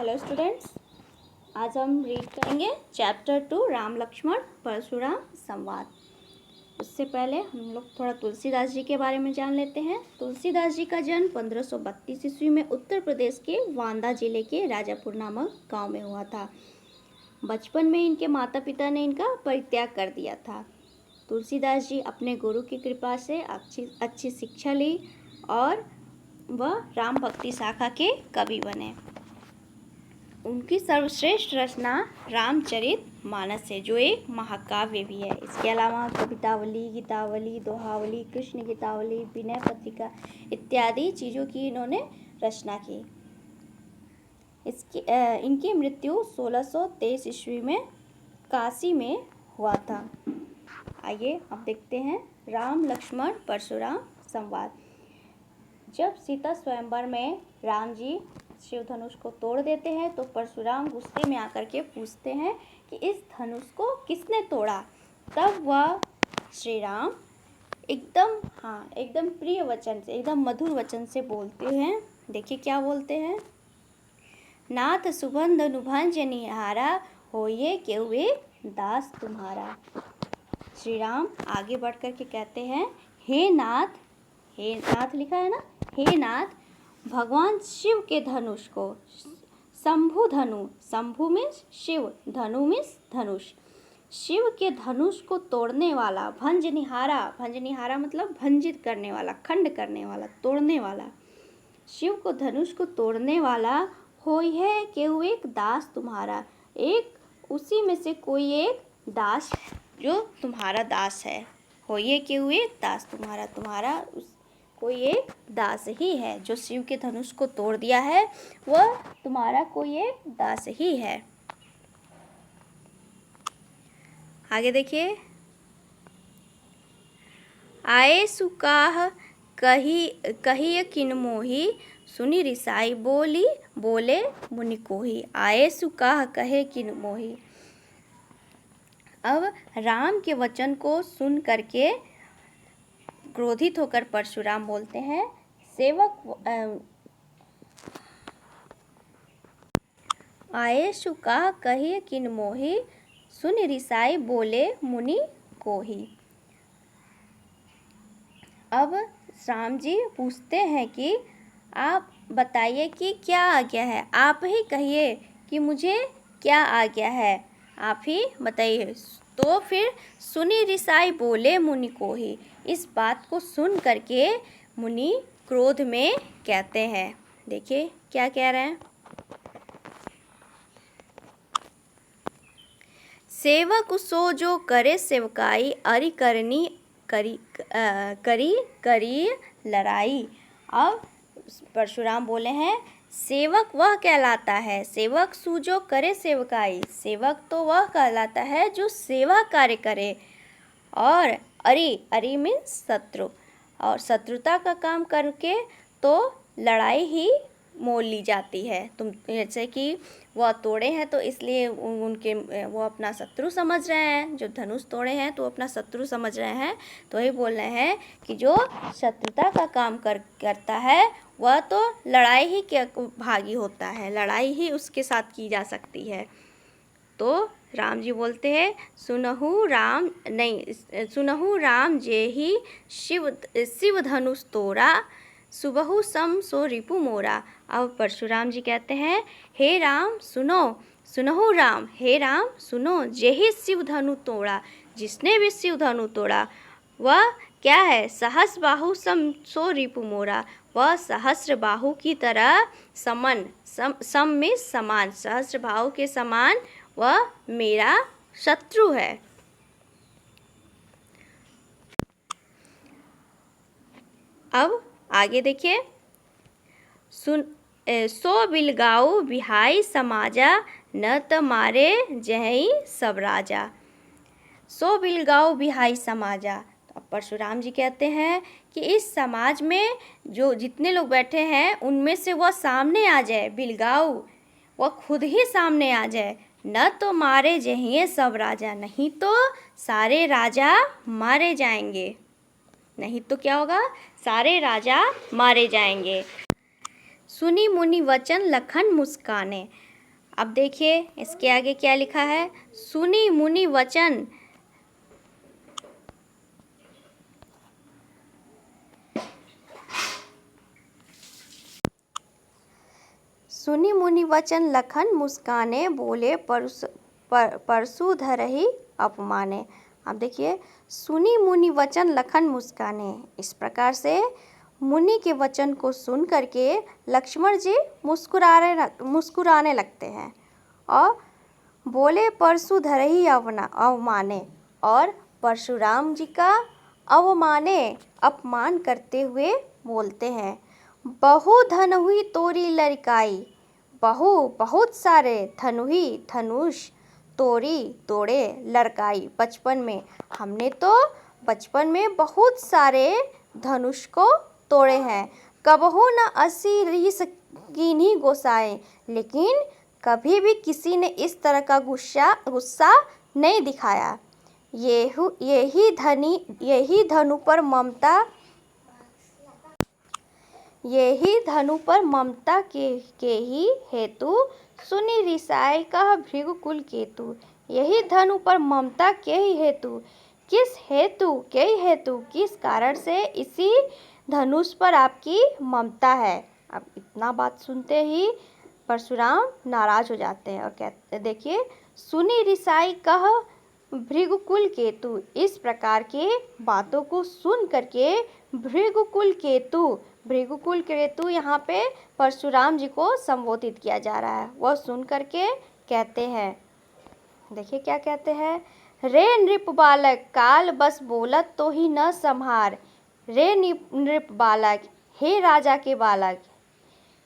Hello students, आज हम read करेंगे चैप्टर 2 राम लक्ष्मण परशुराम संवाद। उससे पहले हम लोग थोड़ा तुलसीदास जी के बारे में जान लेते हैं। तुलसीदास जी का जन्म 1532 ईस्वी में उत्तर प्रदेश के वांदा जिले के राजापुर नामक गांव में हुआ था। बचपन में इनके माता पिता ने इनका परित्याग कर दिया था। तुलसीदास जी अपने गुरु की कृपा से अच्छी शिक्षा ली और वह राम भक्ति शाखा के कवि बने। उनकी सर्वश्रेष्ठ रचना रामचरित मानस है, जो एक महाकाव्य भी है। इसके अलावा कवितावली, गीतावली, दोहावली, कृष्ण गीतावली, विनय पत्रिका इत्यादि चीज़ों की इन्होंने रचना की। इनकी मृत्यु 1623 ईस्वी में काशी में हुआ था। आइए अब देखते हैं राम लक्ष्मण परशुराम संवाद। जब सीता स्वयंवर में राम जी शिव धनुष को तोड़ देते हैं तो परशुराम गुस्से में आकर के पूछते हैं कि इस धनुष को किसने तोड़ा। तब वह श्री राम एकदम प्रिय वचन से, एकदम मधुर वचन से बोलते हैं। देखिए क्या बोलते हैं। नाथ सुबंध अनुभंज निहारा, होइए केहू एक दास तुम्हारा। श्री राम आगे बढ़ कर के कहते हैं, हे नाथ लिखा है ना, हे नाथ, भगवान शिव के धनुष को, शंभु में शिव, धनु में धनुष, शिव के धनुष को तोड़ने वाला, भंजनिहारा मतलब भंजित करने वाला, खंड करने वाला, तोड़ने वाला, शिव को धनुष को तोड़ने वाला होई है केहू एक दास तुम्हारा। एक उसी में से कोई एक दास जो तुम्हारा दास है। होइए केहू एक दास तुम्हारा कोई एक दास ही है। जो शिव के धनुष को तोड़ दिया है वह तुम्हारा कोई एक दास ही है। आगे देखिए। आए सुकाह कही किन मोही, सुनी रिसाई बोले मुनि कोही। आए सुकाह कहे किन मोही। अब राम के वचन को सुन करके क्रोधित होकर परशुराम बोलते हैं, आए सुकाह कहे किन मोही, सुन रिसाई बोले मुनि कोही। अब राम जी पूछते हैं कि आप बताइए कि क्या आज्ञा है, आप ही कहिए कि मुझे क्या आज्ञा है, आप ही बताइए। तो फिर सुनी रिसाई बोले मुनि कोही। इस बात को सुन करके मुनि क्रोध में कहते हैं। देखिए क्या कह रहे हैं। सेवक सो जो करे सेवकाई, अरि करनी करी लड़ाई। अब परशुराम बोले हैं, सेवक वह कहलाता है, सेवक सु जो करे सेवकाई, सेवक तो वह कहलाता है जो सेवा कार्य करे। और अरि मीन्स शत्रु, और शत्रुता का काम करके तो लड़ाई ही मोल ली जाती है। तुम जैसे कि वह तोड़े हैं तो इसलिए वो अपना शत्रु समझ रहे हैं, जो धनुष तोड़े हैं तो अपना शत्रु समझ रहे हैं। तो ये बोल रहे हैं कि जो शत्रुता का काम करता है वह तो लड़ाई ही के भागी होता है, लड़ाई ही उसके साथ की जा सकती है। तो राम जी बोलते हैं, सुनहु राम जे ही शिव धनुष तोड़ा, सुबहु सम सो रिपु मोरा। अब परशुराम जी कहते हैं, हे राम सुनहु राम, हे राम सुनो, जे ही शिव धनु तोड़ा, जिसने भी शिव धनु तोड़ा वह क्या है, सहस्र बाहु सम सो रिपु मोरा, वह सहस्र बाहु की तरह सम में समान, सहस्र बाहु के समान वह मेरा शत्रु है। अब आगे देखिए। सो बिलगाऊ बिहाई समाजा, न त मारे जही सब राजा। सो बिलगाऊ बिहाई समाजा। तो अब परशुराम जी कहते हैं कि इस समाज में जो जितने लोग बैठे हैं उनमें से वह सामने आ जाए, बिलगाऊ वह खुद ही सामने आ जाए। न तो मारे जहिए सब राजा, नहीं तो सारे राजा मारे जाएंगे। नहीं तो क्या होगा, सारे राजा मारे जाएंगे। सुनी मुनि वचन लखन मुस्काने। अब देखिए इसके आगे क्या लिखा है, सुनी मुनि वचन। सुनी मुनि वचन लखन मुस्काने, बोले परसु धरहि अपमाने। अब देखिए, सुनी मुनि वचन लखन मुस्काने, इस प्रकार से मुनि के वचन को सुन करके लक्ष्मण जी मुस्कुराने लगते हैं और बोले परसु धरहि अवमाने, और परशुराम जी का अपमान करते हुए बोलते हैं, बहु धनुहि तोरी लड़काई, बहुत सारे धनुहि धनुष, तोरी तोड़े, लड़काई बचपन में, हमने तो बचपन में बहुत सारे धनुष को तोड़े हैं। कबहु न असी रीस कीन्ही गोसाए, लेकिन कभी भी किसी ने इस तरह का गुस्सा नहीं दिखाया। यही धनु पर ममता के ही हेतु, सुनि रिसाई कह भृगुकुल केतु। यही धनु पर ममता के ही हेतु, किस कारण से इसी धनुष पर आपकी ममता है। अब इतना बात सुनते ही परशुराम नाराज हो जाते हैं और कहते, देखिए, सुनी रिसाई कह भृगुकुल केतु, इस प्रकार के बातों को सुन करके भृगुकुल केतु यहाँ पे परशुराम जी को संबोधित किया जा रहा है। वह सुन करके कहते हैं, देखिए क्या कहते हैं, रे नृप बालक काल बस बोलत तो ही न संहार। रे नृप बालक, हे राजा के बालक,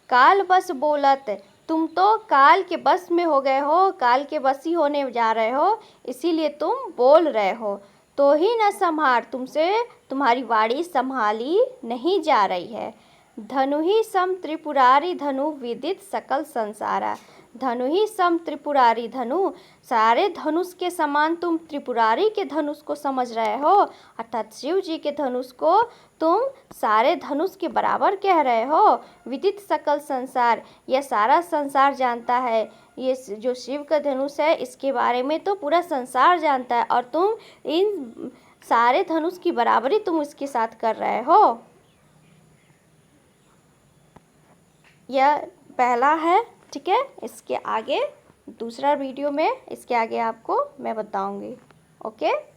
काल बस बोलत, तुम तो काल के बस में हो गए हो, काल के बस ही होने जा रहे हो, इसीलिए तुम बोल रहे हो। तो ही न संहार, तुमसे तुम्हारी वाणी संभाली नहीं जा रही है। धनु ही सम त्रिपुरारी धनु विदित सकल संसारा। धनु ही सम त्रिपुरारी धनु, सारे धनुष के समान तुम त्रिपुरारी के धनुष को समझ रहे हो, अर्थात शिव जी के धनुष को तुम सारे धनुष के बराबर कह रहे हो। विदित सकल संसार, यह सारा संसार जानता है, ये जो शिव का धनुष है इसके बारे में तो पूरा संसार जानता है, और तुम इन सारे धनुष की बराबरी तुम इसके साथ कर रहे हो। यह पहला है, ठीक है। इसके आगे दूसरा वीडियो में इसके आगे आपको मैं बताऊंगी। ओके।